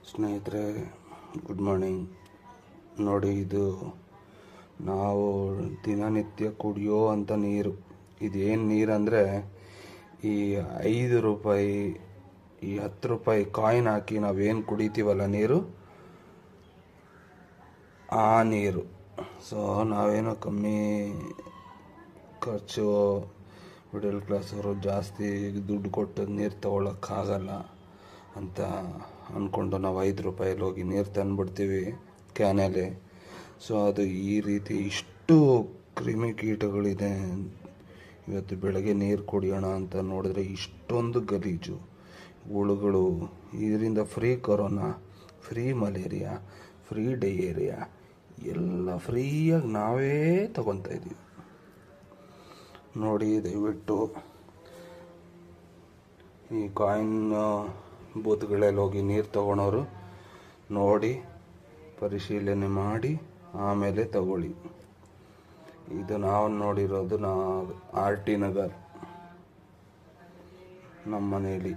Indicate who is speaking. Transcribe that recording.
Speaker 1: ಸ್ನೇಹಿತರೆ, good morning. ನೋಡಿ, ಇದು ನಾವು ದಿನನಿತ್ಯ ಕುಡಿಯೋ ಅಂಥ ನೀರು. ಇದೇನು ನೀರು ಅಂದರೆ, ಈ 5 ರೂಪಾಯಿ, ಈ 10 ರೂಪಾಯಿ ಕಾಯಿನ್ ಹಾಕಿ ನಾವೇನು ಕುಡಿತೀವಲ್ಲ ನೀರು, ಆ ನೀರು. ಸೊ ನಾವೇನೋ ಕಮ್ಮಿ ಖರ್ಚು, ಮಿಡಲ್ ಕ್ಲಾಸವರು ಜಾಸ್ತಿ ದುಡ್ಡು ಕೊಟ್ಟು ನೀರು ತೊಗೊಳಕ್ಕಾಗಲ್ಲ ಅಂತ ಅಂದ್ಕೊಂಡು ನಾವು 5 ರೂಪಾಯಲ್ಲಿ ಹೋಗಿ ನೀರು ತಂದುಬಿಡ್ತೀವಿ ಕ್ಯಾನಲ್ಲಿ. ಸೊ ಅದು ಈ ರೀತಿ ಇಷ್ಟು ಕ್ರಿಮಿಕೀಟಗಳಿದೆ. ಇವತ್ತು ಬೆಳಗ್ಗೆ ನೀರು ಕುಡಿಯೋಣ ಅಂತ ನೋಡಿದ್ರೆ ಇಷ್ಟೊಂದು ಗಲೀಜು, ಹುಳುಗಳು. ಇದರಿಂದ free corona, free malaria, free diarrhoea ಎಲ್ಲ ಫ್ರೀಯಾಗಿ ನಾವೇ ತಗೊತಾ ಇದ್ದೀವಿ. ನೋಡಿ, ದಯವಿಟ್ಟು ಈ ಕಾಯಿನ್ ಬೂತ್ಗಳಲ್ಲಿ ಹೋಗಿ ನೀರು ತಗೊಳೋರು ನೋಡಿ, ಪರಿಶೀಲನೆ ಮಾಡಿ ಆಮೇಲೆ ತಗೊಳ್ಳಿ. ಇದು ನಾವು ನೋಡಿರೋದು RT ನಗರ್ ನಮ್ಮ ಮನೆಯಲ್ಲಿ.